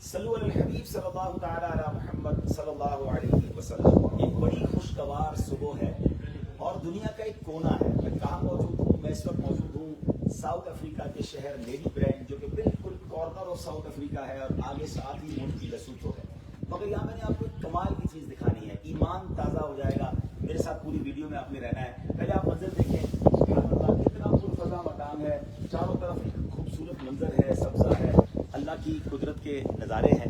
صلو علی الحبیب صلی اللہ تعالی علی محمد صلی اللہ علیہ وسلم۔ ایک بڑی خوشگوار صبح ہے اور دنیا کا ایک کونا ہے۔ میں کہاں موجود ہوں؟ میں اس وقت موجود ہوں ساؤتھ افریقہ کے شہر لیڈی برینڈ، جو کہ بالکل کارنر آف ساؤتھ افریقہ ہے اور آگے ساتھ ہی ملک کی لسوٹو ہے۔ مگر یہاں میں نے آپ کو ایک کمال کی چیز دکھانی ہے، ایمان تازہ ہو جائے گا۔ میرے ساتھ پوری ویڈیو میں آپ نے رہنا ہے۔ پہلے آپ منظر دیکھیں، سبحان اللہ کتنا پرفضا مقام ہے، چاروں طرف ایک خوبصورت منظر ہے، سبزہ ہے، اللہ کی قدرت کے نظارے ہیں۔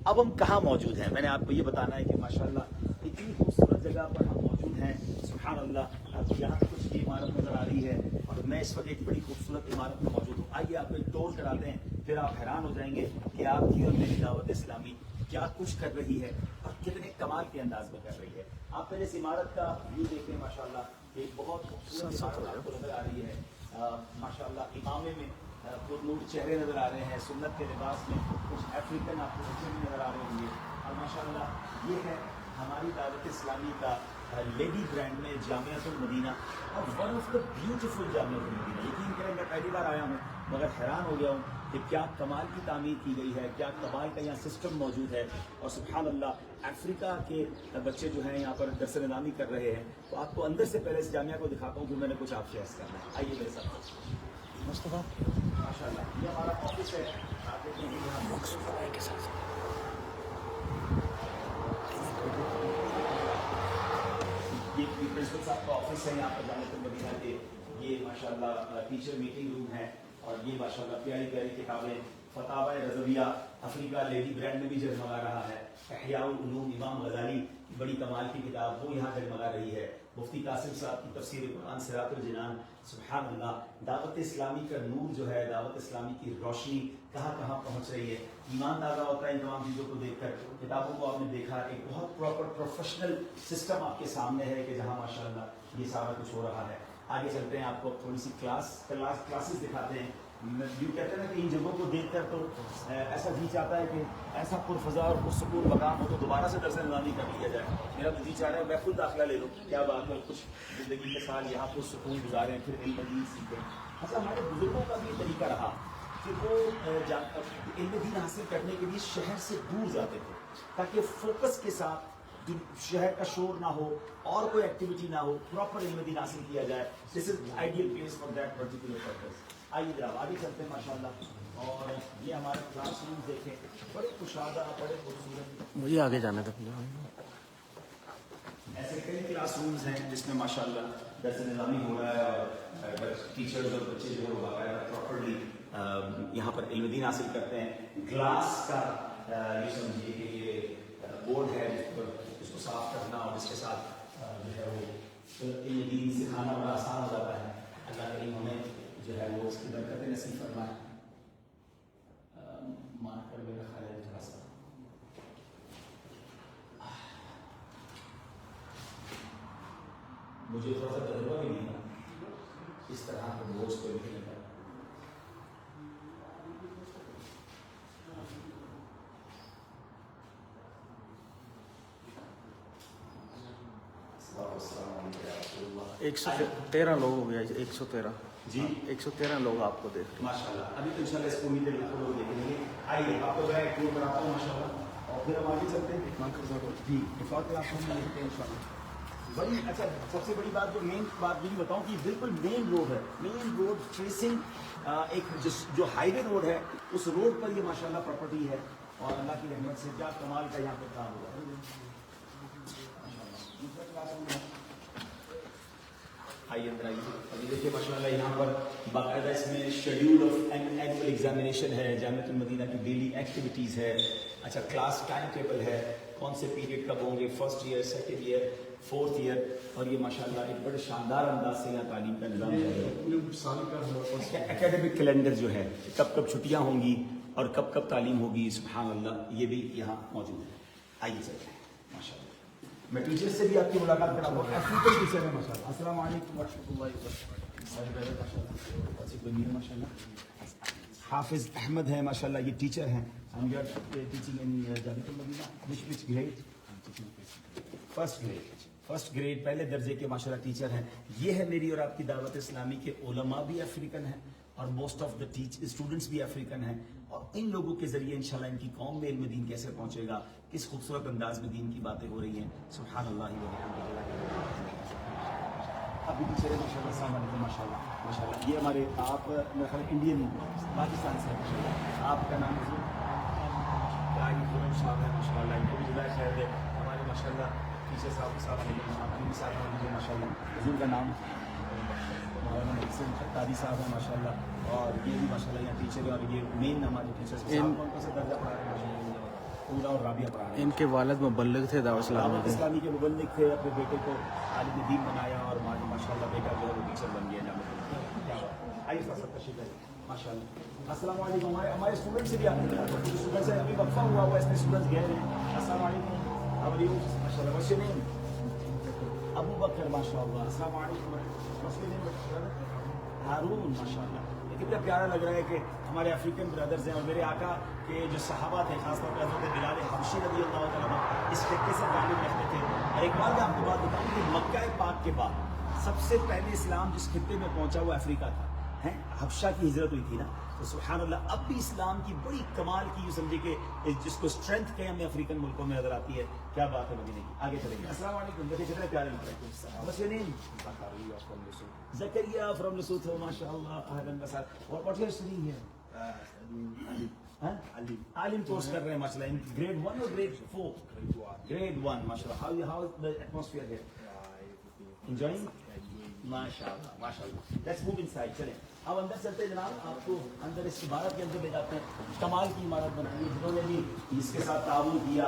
اب ہم کہاں موجود ہیں؟ میں نے آپ کو یہ بتانا ہے کہ ماشاءاللہ اتنی خوبصورت جگہ پر ہم موجود ہیں، سبحان اللہ۔ آپ کو یہاں کچھ یہ عمارت نظر آ رہی ہے اور میں اس وقت ایک بڑی خوبصورت عمارت میں موجود ہوں۔ آئیے آپ کو ایک ٹور کراتے ہیں، پھر آپ حیران ہو جائیں گے کہ آپ کی اور میری دعوت اسلامی کیا کچھ کر رہی ہے اور کتنے کمال کے انداز میں کر رہی ہے۔ آپ پہلے اس عمارت کا ویو دیکھیں، ماشاءاللہ ایک بہت خوبصورت عمارت آپ کو نظر آ رہی ہے۔ ماشاءاللہ امامے میں پرنور چہرے نظر آ رہے ہیں، سنت کے لباس میں کچھ افریقن آپ کو بچے بھی نظر آ رہے ہوں گے۔ اور ماشاءاللہ یہ ہے ہماری دعوت اسلامی کا لیڈی برینڈ میں جامعۃ المدینہ، اور one of the beautiful Jamiatul المدینہ۔ یقین کریں میں پہلی بار آیا ہوں مگر حیران ہو گیا ہوں کہ کیا کمال کی تعمیر کی گئی ہے، کیا کمال کا یہاں سسٹم موجود ہے۔ اور سبحان اللہ افریقہ کے بچے جو ہیں یہاں پر درس نظامی کر رہے ہیں، تو آپ کو اندر سے پہلے اس جامعہ کو دکھاتا ہوں کہ میں نے کچھ آپ سے عرض کرنا ہے۔ آئیے میرے ساتھ۔ مصطفیٰ ماشاء اللہ یہ ہمارا آفس ہے، آپ دیکھیں گے یہاں یہ پرنسپل صاحب کا آفس ہے، یہاں پر جامعۃ المدینہ کے۔ یہ ماشاء اللہ ٹیچر میٹنگ روم ہے، اور یہ ماشاء اللہ پیاری پیاری کتابیں، فتاوی رضویہ افریقہ لیڈی برینڈ میں بھی جگمگا رہا ہے۔ احیاء العلوم امام غزالی کی بڑی کمال کی کتاب، وہ یہاں جگمگا رہی ہے۔ مفتی قاسم صاحب کی تفسیر قرآن صراط الجنان، سبحان اللہ۔ دعوت اسلامی کا نور جو ہے، دعوت اسلامی کی روشنی کہاں کہاں پہنچ رہی ہے، ایمان تازہ ہوتا ہے ان تمام چیزوں کو دیکھ کر۔ کتابوں کو آپ نے دیکھا، ایک بہت پراپر پروفیشنل سسٹم آپ کے سامنے ہے کہ جہاں ماشاء اللہ یہ سارا کچھ ہو رہا ہے۔ آگے چلتے ہیں، آپ کو تھوڑی سی کلاسز دکھاتے ہیں۔ یوں کہتے ہیں نا کہ ان جگہوں کو دیکھ کر تو ایسا جی چاہتا ہے کہ ایسا پرفضا اور پرسکون مقام ہو تو دوبارہ سے درس نظامی کر لیا جائے۔ میرا تو جی چاہ رہا ہے میں خود داخلہ لے لوں۔ کیا بات ہے، کچھ زندگی کے سال یہاں پرسکون گزاریں، پھر علم دین سیکھیں۔ اچھا، ہمارے بزرگوں کا بھی طریقہ رہا کہ وہ علم دین حاصل کرنے کے لیے شہر سے دور جاتے تھے، تاکہ فوکس کے ساتھ شہر کا شور نہ ہو اور کوئی ایکٹیویٹی نہ ہو، پراپر علم دین حاصل کیا جائے۔ This is ideal place for that particular purpose. آئیے جناب آگے چلتے ہیں ماشاءاللہ۔ اور یہ ہمارے کلاس روم دیکھیں، بڑے کشادہ، بڑے خوبصورت۔ مجھے آگے جانا تھا۔ ایسے کئی کلاس رومز ہیں جس میں ماشاءاللہ درس نظامی ہو رہا ہے، اور ٹیچرز اور بچے جو ہے وہ باقاعدہ پراپرلی یہاں پر علم دین حاصل کرتے ہیں۔ گلاس کا یہ سمجھیے کہ یہ بورڈ ہے جس پر اس کو صاف کرنا اور اس کے ساتھ جو ہے وہ علم دین سکھانا بڑا آسان ہو جاتا ہے۔ اللہ کریم ہمیں جو ہے وہ اس کی برکتیں نصیب فرمائے۔ مان کر میرا خیال ہے تھوڑا سا مجھے تھوڑا سا تجربہ بھی نہیں تھا اس طرح کے بوجھ کو لکھنے کا۔ ایک 113 لوگ ہو گیا، 113 جی 113 لوگ آپ کو دیکھ رہے ہیں ماشاء اللہ۔ ابھی تو انشاءاللہ اس کو امید ہے لوگ دیکھیں گے۔ آئیے آپ کو میں ٹور کراتا ہوں ماشاء اللہ، اور پھر ہم آگے چلتے ہیں۔ جی ڈیفالٹ کلاس روم میں دیکھتے ہیں انشاءاللہ۔ بڑی اچھا، سب سے بڑی بات جو مین بات یہ بتاؤں کہ بالکل مین روڈ ہے، مین روڈ فیسنگ ایک جو ہائی وے روڈ ہے، اس روڈ پر یہ ماشاءاللہ پراپرٹی ہے، اور اللہ کی رحمت سے کیا کمال کا یہاں پر کام ہوا ہے۔ دوسرا کلاس روم ہے، آئیے اندر آئیے۔ ابھی دیکھیے ماشاء اللہ یہاں پر باقاعدہ اس میں شیڈیول آف اینوئل ایگزامینیشن ہے، جامعۃ المدینہ کی ڈیلی ایکٹیویٹیز ہے۔ اچھا، کلاس ٹائم ٹیبل ہے، کون سے پیریڈ کب ہوں گے، first year, second year, fourth year, اور یہ ماشاء اللہ ایک بڑے شاندار انداز سے یہاں تعلیم کا نظام ہے۔ اکیڈمک کیلنڈر جو ہے، کب کب چھٹیاں ہوں گی اور کب کب تعلیم ہوگی، سبحان اللہ، یہ بھی یہاں موجود ہے۔ آئیے چلتے ہیں ماشاء اللہ۔ میں ٹیچر سے بھی آپ کی ملاقات کراؤں گا، افریقن ٹیچر ہے ماشاء اللہ۔ السلام علیکم ورحمۃ اللہ وبرکاتہ۔ حافظ احمد ہے ماشاء اللہ، یہ ٹیچر ہیں۔ فرسٹ گریڈ پہلے درجے کے ماشاء اللہ ٹیچر ہیں۔ یہ ہے میری اور آپ کی دعوت اسلامی کے علماء بھی افریقن ہیں، اور موسٹ آف دا اسٹوڈنٹس بھی افریقن ہیں، اور ان لوگوں کے ذریعے انشاءاللہ ان کی قوم میں علم دین کیسے پہنچے گا, کس خوبصورت انداز میں دین کی باتیں ہو رہی ہیں. سبحان اللہ و بحمدہ. ابھی پیچھے ماشاء اللہ, السلام علیکم. ماشاء اللہ ماشاء اللہ. یہ ہمارے آپ میرا خیال انڈین پاکستان سے ہیں. آپ کا نام ہے صاحب ہے ماشاء اللہ, ان کو بھی جزائے خیر ہے. ہمارے ماشاء اللہ پیچھے صاحب علیکم ماشاء اللہ. حضور کا نام مولانا محسن خطابی صاحب ہیں ماشاء اللہ, اور یہ بھی ماشاء اللہ یہاں ٹیچر ہے, اور یہ مین ہمارے ٹیچرس کون کون سے درجہ پڑھا رہے ہیں؟ پورا اور رابعہ پڑھا رہے ہیں. ان کے والد مبلغ تھے دعوت اسلامی کے مبلغ تھے. اپنے بیٹے کو عالم دین بنایا, اور ماشاء اللہ بیٹا جو ہے وہ ٹیچر بن گیا. آئیے سب تشریف لائیے ماشاء اللہ. السلام علیکم. ہمارے اسٹوڈنٹ سے بھی آپ نے اسٹوڈنٹ سے ابھی وقفہ ہوا ہوا ہے, اس میں اسٹوڈنٹس گئے ہیں. السلام علیکم. ماشاء اللہ. ویسے نہیں ابو بکر ماشاء اللہ. السلام علیکم. ہارون ماشاء اللہ. کتنا پیارا لگ رہا ہے کہ ہمارے افریقن برادرز ہیں, اور میرے آقا کے جو صحابہ تھے, خاص طور پر حضرت بلال حبشی رضی اللہ تعالیٰ اس خطے سے تعلق رکھتے تھے. اور ایک بار میں آپ کو بات بتاؤں کہ مکہ پاک کے بعد سب سے پہلے اسلام جس خطے میں پہنچا وہ افریقہ تھا. حبشہ کی ہجرت ہوئی تھی نا, تو سبحان اللہ اب بھی اسلام کی بڑی کمال کی سمجھے کہ جس کو اسٹرینتھ کہ ہمیں افریقن ملکوں میں نظر آتی ہے. کیا بات ہے مدینے کی. آگے چلیں گے. السلام علیکم. دیکھیں کتنے پیارے لگ رہے ہیں. بس یہ نہیں زکریا فرام لسوتھو ماشاء اللہ. اہلاً وسہلاً. اور what you are studying here? عالم کورس کر رہے ہیں ماشاء اللہ. گریڈ 1 اور گریڈ 4؟ گریڈ 1 ماشاء اللہ. How the atmosphere here? Enjoying? ماشاء اللہ ماشاء اللہ. Let's move inside. چلیں اب اندر چلتے جناب. آپ کو اندر اس عمارت کے اندر لے جاتے ہیں. کمال کی عمارت بنائی ہے, جنہوں نے بھی اس کے ساتھ تعاون کیا.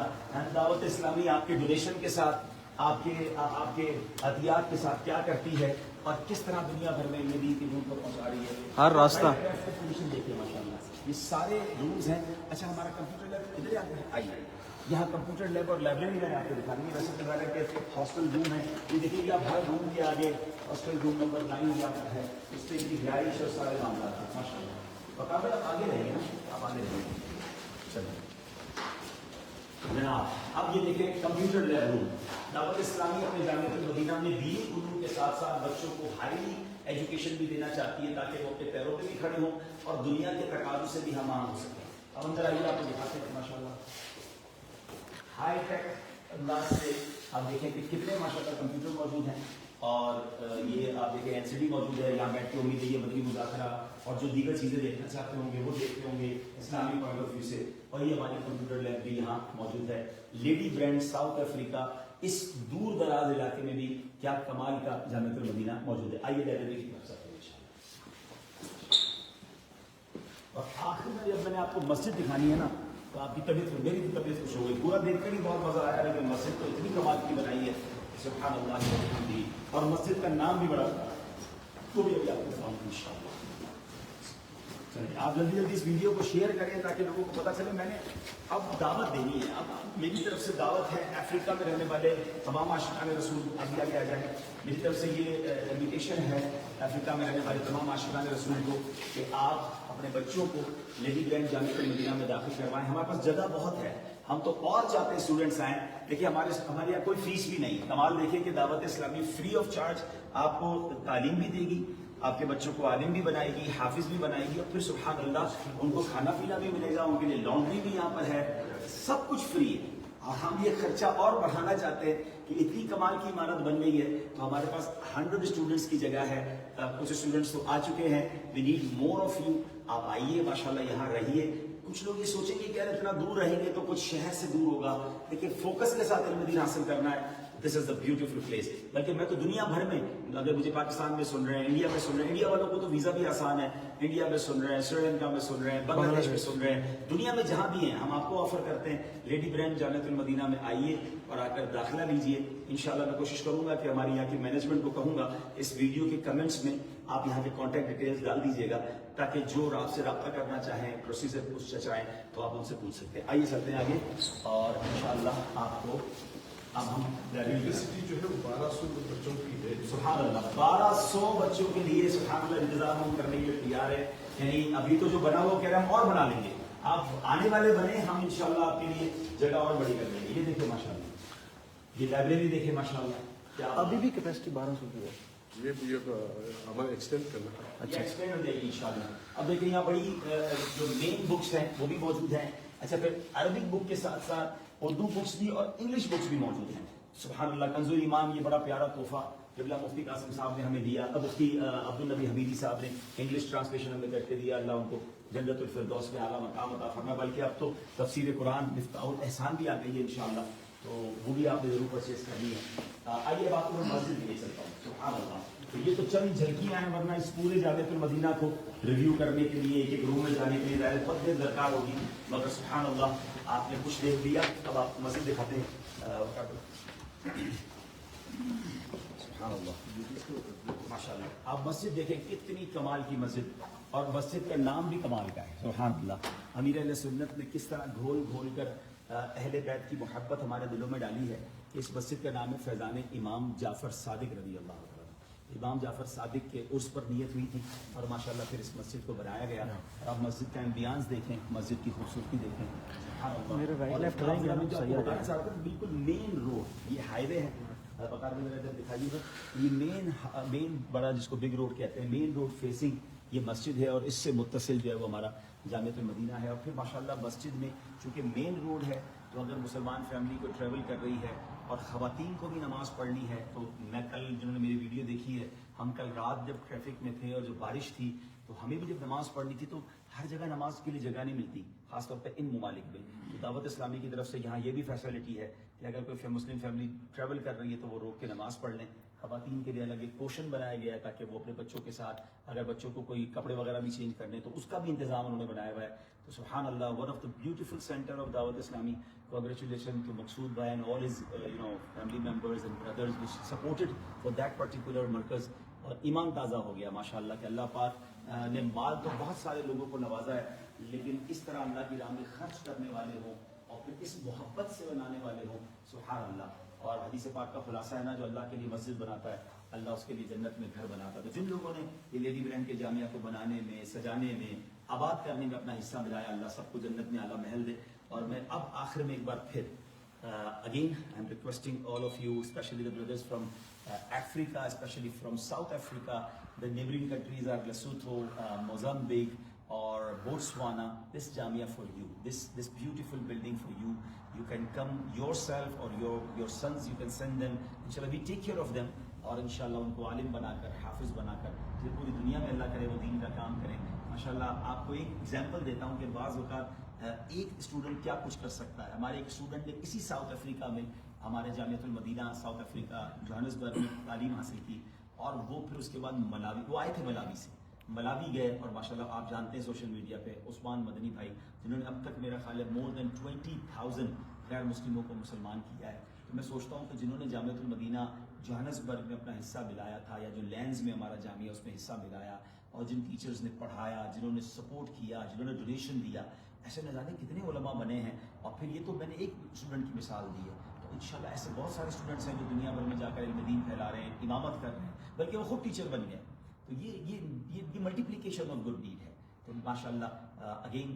دعوت اسلامی آپ کے ڈونیشن کے ساتھ, آپ کے عطیات کے ساتھ کیا کرتی ہے, اور کس طرح دنیا بھر میں یہ دین کی نور کو پہنچا رہی ہے. ہر راستہ دیکھیے ماشاء اللہ. یہ سارے رومز ہیں. اچھا ہمارا کمپیوٹر لیب ادھر آتے ہیں. آئیے یہاں کمپیوٹر لیب اور لائبریری میں آپ کو دکھائیں گے. ویسے تو ہے کہ ہاسٹل روم ہے. یہ دیکھیے کہ آپ ہر روم کے آگے ہاسٹل روم نمبر 9 یہاں پر ہے. اس پہ ان کی رہائش اور سارے معاملات ہیں ماشاء اللہ. بقابل آپ آگے رہیں گے نا, آپ آگے رہیں گے. چلیے جناب اب یہ دیکھیں کمپیوٹر لیب روم. دعوت اسلامی اپنے جامعۃ المدینہ میں دینی علوم کے ساتھ ساتھ بچوں کو ہائی ایجوکیشن بھی دینا چاہتی ہے, تاکہ وہ اپنے پیروں پہ بھی کھڑے ہوں اور دنیا کے تقاضوں سے بھی ہم آہنگ ہو سکیں. اب اندر آئیے, آپ کو دکھاتے ہیں ماشاء اللہ ہائی ٹیک انداز سے. آپ دیکھیں کہ کتنے ماشاء اللہ کمپیوٹر موجود ہیں, اور یہ آپ دیکھیں این سی ڈی موجود ہے. یہاں بیٹھ کے امید ہے یہ مدنی مذاکرہ اور جو دیگر چیزیں دیکھنا چاہتے ہوں گے وہ دیکھتے ہوں گے اسلامی پوائنٹ آف ویو سے. اور یہ ہماری کمپیوٹر لیب بھی یہاں موجود ہے. لیڈی برینڈ ساؤتھ افریقہ, اس دور دراز علاقے میں بھی کیا کمال کا جامعۃ المدینہ موجود ہے. آئیے لائبریری کی طرف چلتے ہیں. اور آخر میں جب میں نے آپ کو مسجد دکھانی ہے نا, تو آپ کی طبیعت, میری بھی طبیعت خوش ہو گئی. پورا دیکھ کر ہی بہت مزہ آیا, لیکن مسجد تو اتنی کمال کی بنائی ہے سبحان اللہ کی. اور مسجد کا نام بھی بڑا تو بھی ابھی آپ کو بتاؤں ان شاء اللہ. چلیے آپ جلدی جلدی اس ویڈیو کو شیئر کریں تاکہ لوگوں کو پتہ چلے. میں نے اب دعوت دینی ہے. اب میری طرف سے دعوت ہے افریقہ میں رہنے والے تمام عاشقان رسول ابھی آگے آ جائیں. میری طرف سے یہ انویٹیشن ہے افریقہ میں رہنے والے تمام عاشقان رسول کو کہ آپ اپنے بچوں کو لیڈی برینڈ جامعۃ المدینہ میں داخل کروائیں. ہمارے پاس جگہ بہت ہے, ہم تو اور چاہتے ہیں اسٹوڈنٹس آئیں. دیکھیے ہمارے یہاں کوئی فیس بھی نہیں. کمال دیکھیں کہ دعوت اسلامی فری آف چارج آپ کو تعلیم بھی دے گی, آپ کے بچوں کو عالم بھی بنائے گی, حافظ بھی بنائے گی, اور پھر سبحان اللہ ان کو کھانا پینا بھی ملے گا, ان کے لیے لانڈری بھی یہاں پر ہے, سب کچھ فری ہے. اور ہم یہ خرچہ اور بڑھانا چاہتے ہیں کہ اتنی کمال کی عمارت بن گئی ہے تو ہمارے پاس 100 اسٹوڈنٹس کی جگہ ہے. کچھ اسٹوڈنٹس تو آ چکے ہیں. We need more of you. آپ آئیے ماشاءاللہ یہاں رہیے. کچھ لوگ یہ سوچیں گے کہ یار اتنا دور رہیں گے تو کچھ شہر سے دور ہوگا, لیکن فوکس کے ساتھ علم دین حاصل کرنا ہے. دس از دا بیوٹیفل پلیس. بلکہ میں تو دنیا بھر میں, اگر مجھے پاکستان میں سن رہے ہیں, انڈیا میں سن رہے ہیں, انڈیا والوں کو تو ویزا بھی آسان ہے, انڈیا میں سن رہے ہیں, سری لنکا میں سن رہے ہیں, بنگلہ دیش میں سن رہے ہیں, دنیا میں جہاں بھی ہیں ہم آپ کو آفر کرتے ہیں لیڈی برینڈ جامعۃ المدینہ میں آئیے اور آ کر داخلہ لیجئے. انشاءاللہ میں کوشش کروں گا کہ ہماری یہاں کی مینجمنٹ کو کہوں گا اس ویڈیو کے کمنٹس میں آپ یہاں کے کانٹیکٹ ڈیٹیلز ڈال دیجیے گا, تاکہ جو آپ سے رابطہ کرنا چاہیں, پروسیجر پوچھنا چاہیں تو آپ ان سے پوچھ سکتے ہیں. آئیے چلتے ہیں آگے, اور انشاءاللہ آپ کو اب ہم یونیورسٹی جو ہے 1200 بچوں کی ہے. سبحان اللہ 1200 بچوں کے لیے سبحان اللہ انتظام ہم کرنے کے لیے تیار ہے. یعنی ابھی تو جو بنا وہ کہہ رہے ہیں ہم اور بنا لیں گے, آپ آنے والے بنے, ہم انشاءاللہ آپ کے لیے جگہ اور بڑی کر لیں گے. یہ دیکھیں ماشاءاللہ, یہ لائبریری دیکھیں ماشاءاللہ. کیا ابھی بھی کیپیسٹی 1200 کی ہے. یہ ہمارا ایکسٹینڈ کرنا. یہ ایکسپلین ہو جائے گی انشاءاللہ. اب دیکھیں یہاں بڑی جو مین بکس ہیں وہ بھی موجود ہیں. اچھا پھر عربک بک کے ساتھ ساتھ اردو بکس بھی اور انگلش بکس بھی موجود ہیں. سبحان اللہ. کنز الایمان یہ بڑا پیارا تحفہ قبلہ مفتی قاسم صاحب نے ہمیں دیا. مفتی عبدالنبی حمیدی صاحب نے انگلش ٹرانسلیشن ہمیں کر کے دیا. اللہ ان کو جنت الفردوس میں اعلیٰ مقام عطا فرمائے. بلکہ اب تو تفسیر قرآن مفتاح الاحسان بھی آ گئی ہے انشاءاللہ, تو وہ بھی آپ نے ضرور پرچیز کرنی ہے. آئیے اب آپ کو میں مسجد بھی لے چلتا ہوں. سبحان اللہ. تو یہ تو چند جھلکیاں ہیں, ورنہ اس پورے جامعۃ المدینہ کو ریویو کرنے کے لیے ایک ایک روم میں جانے کے لیے ظاہر بہت دیر درکار ہوگی, مگر سبحان اللہ آپ نے کچھ دیکھ لیا. اب آپ مسجد دکھاتے ہیں. سبحان اللہ ماشاء اللہ. آپ مسجد دیکھیں کتنی کمال کی مسجد, اور مسجد کا نام بھی کمال کا ہے. سبحان اللہ. امیر اہل سنت نے کس طرح گھول گھول کر اہل بیت کی محبت ہمارے دلوں میں ڈالی ہے. اس مسجد کا نام ہے فیضان امام جعفر صادق رضی اللہ عنہ. امام جعفر صادق کے عرس پر نیت ہوئی تھی اور ماشاءاللہ پھر اس مسجد کو بنایا گیا. اور آپ مسجد کا ایمبیانس دیکھیں, مسجد کی خوبصورتی دیکھیں. میرے رائٹ لیفٹ رہیں گے نا صحیح آ جائے گا. بالکل مین روڈ, یہ ہائی وے ہے. بکار میں ذرا ادھر دکھائیے گا. یہ مین بڑا جس کو بگ روڈ کہتے ہیں, مین روڈ فیسنگ یہ مسجد ہے, اور اس سے متصل جو ہے وہ ہمارا جامعۃ المدینہ ہے. اور پھر ماشاءاللہ مسجد میں چونکہ مین روڈ ہے, تو اگر مسلمان فیملی کو ٹریول کر رہی ہے اور خواتین کو بھی نماز پڑھنی ہے, تو میں کل جنہوں نے میری ویڈیو دیکھی ہے, ہم کل رات جب ٹریفک میں تھے اور جو بارش تھی, تو ہمیں بھی جب نماز پڑھنی تھی تو ہر جگہ نماز کے لیے جگہ نہیں ملتی, خاص طور پہ ان ممالک میں. تو دعوت اسلامی کی طرف سے یہاں یہ بھی فیسلٹی ہے کہ اگر کوئی مسلم فیملی ٹریول کر رہی ہے تو وہ روک کے نماز پڑھ لیں. خواتین کے لیے الگ ایک پورشن بنایا گیا ہے تاکہ وہ اپنے بچوں کے ساتھ, اگر بچوں کو کوئی کپڑے وغیرہ بھی چینج کرنے تو اس کا بھی انتظام انہوں نے بنایا ہوا ہے. تو سبحان اللہ, one of the beautiful centre of Dawat Islami. Congratulations to Maqsood bhai and all his family members and brothers which supported for that particular markaz. اور ایمان تازہ ہو گیا ماشاءاللہ کہ اللہ پاک نے مال تو بہت سارے لوگوں کو نوازا ہے, لیکن اس طرح اللہ کی راہ میں خرچ کرنے والے ہوں اور پھر اس محبت سے بنانے والے ہوں. سبحان اللہ. اور حدیث پاک کا خلاصہ ہے نا, جو اللہ کے لیے مسجد بناتا ہے اللہ اس کے لیے جنت میں گھر بناتا ہے. تو جن لوگوں نے یہ لیڈی برینڈ کے جامعہ کو بنانے میں, سجانے میں, آباد کرنے میں اپنا حصہ ملایا, اللہ سب کو جنت میں اعلیٰ محل دے. اور میں اب آخر میں ایک بار پھر again I'm requesting all of you, especially the brothers from Africa, especially from South Africa, the neighboring countries are Lesotho, Mozambique or Botswana. This Jamia for you, this beautiful building for you. You can come yourself or your sons, you can send them. Inshallah we take care of them, اور انشاءاللہ ان کو عالم بنا کر, حافظ بنا کر پھر پوری دنیا میں اللہ کرے وہ دین کا کام کریں. ماشاءاللہ آپ کو ایک ایگزامپل دیتا ہوں کہ بعض اوقات ایک اسٹوڈنٹ کیا کچھ کر سکتا ہے. ہمارے ایک اسٹوڈنٹ نے اسی ساؤتھ افریقہ میں, ہمارے جامعۃ المدینہ ساؤتھ افریقہ جوہانسبرگ میں تعلیم حاصل کی, اور وہ پھر اس کے بعد ملاوی, وہ آئے تھے ملاوی سے, ملاوی گئے. اور ماشاءاللہ آپ جانتے ہیں سوشل میڈیا پہ عثمان مدنی بھائی, جنہوں نے اب تک میرا خیال ہے more than 20,000 غیر مسلموں کو مسلمان کیا ہے. تو میں سوچتا ہوں کہ جنہوں نے جامعۃ المدینہ جوہانسبرگ میں اپنا حصہ ملایا تھا, یا جو لینز میں ہمارا جامعہ اس میں حصہ ملایا, اور جن ٹیچرز نے پڑھایا, جنہوں نے سپورٹ کیا, جنہوں نے ڈونیشن دیا, ایسے نہ جانے کتنے علماء بنے ہیں. اور پھر یہ تو میں نے ایک اسٹوڈنٹ کی مثال دی ہے, تو انشاءاللہ ایسے بہت سارے اسٹوڈنٹس ہیں جو دنیا بھر میں جا کر علم دین پھیلا رہے ہیں, امامت کر رہے ہیں, بلکہ وہ خود ٹیچر بن گئے. تو یہ ملٹیپلیکیشن آف گڈ ڈیڈ ہے. تو ماشاءاللہ اگین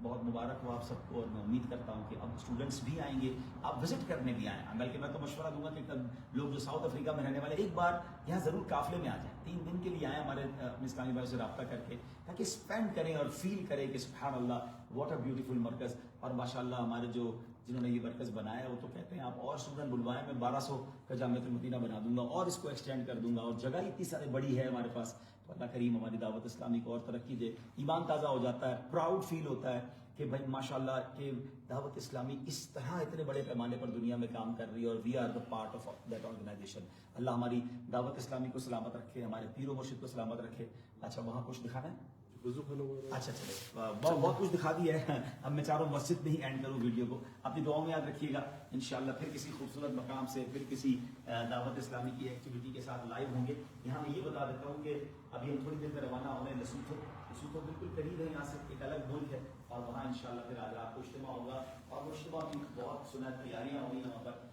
بہت مبارک ہو آپ سب کو, اور میں امید کرتا ہوں کہ اب اسٹوڈنٹس بھی آئیں گے, آپ وزٹ کرنے بھی آئیں. بلکہ میں تو مشورہ دوں گا کہ لوگ جو ساؤتھ افریقہ میں رہنے والے ایک بار یہاں ضرور قافلے میں آ جائیں, 3 دن کے لیے آئیں ہمارے اسلامی بھائی سے رابطہ کر کے, تاکہ اسپینڈ کریں اور فیل کریں کہ سبحان اللہ واٹ اے بیوٹیفل مرکز. اور ماشاءاللہ ہمارے جنہوں نے یہ مرکز بنایا ہے وہ تو کہتے ہیں آپ اور اسٹوڈنٹ بلوائیں, میں 1200 کا جامعۃ المدینہ بنا دوں گا اور اس کو ایکسٹینڈ کر دوں گا, اور جگہ اتنی ساری بڑی ہے ہمارے پاس. تو اللہ کریم ہماری دعوت اسلامی کو اور ترقی دے. ایمان تازہ ہو جاتا ہے, پراؤڈ فیل ہوتا ہے کہ بھائی ماشاءاللہ کہ دعوت اسلامی اس طرح اتنے بڑے پیمانے پر دنیا میں کام کر رہی ہے, اور we are the part of that organisation. اللہ ہماری دعوت اسلامی کو سلامت رکھے, ہمارے پیر و مرشد کو سلامت رکھے. اچھا وہاں کچھ دکھانا ہے؟ اچھا چلے, بہت کچھ دکھا دیا ہے. اب میں چاروں مسجد میں ہی اینڈ کروں ویڈیو کو. اپنی دعاؤں میں یاد رکھیے گا. انشاءاللہ پھر کسی خوبصورت مقام سے, پھر کسی دعوت اسلامی کی ایکٹیویٹی کے ساتھ لائیو ہوں گے. یہاں میں یہ بتا دیتا ہوں کہ ابھی ہم تھوڑی دیر میں روانہ ہو رہے ہیں لسوتھو بالکل قریب ہے یہاں سے, ایک الگ ملک ہے, اور وہاں انشاءاللہ پھر آج رات کو اجتماع ہوگا, اور وہ اجتماع کی بہت سنت تیاریاں ہوئی ہیں وہاں پر.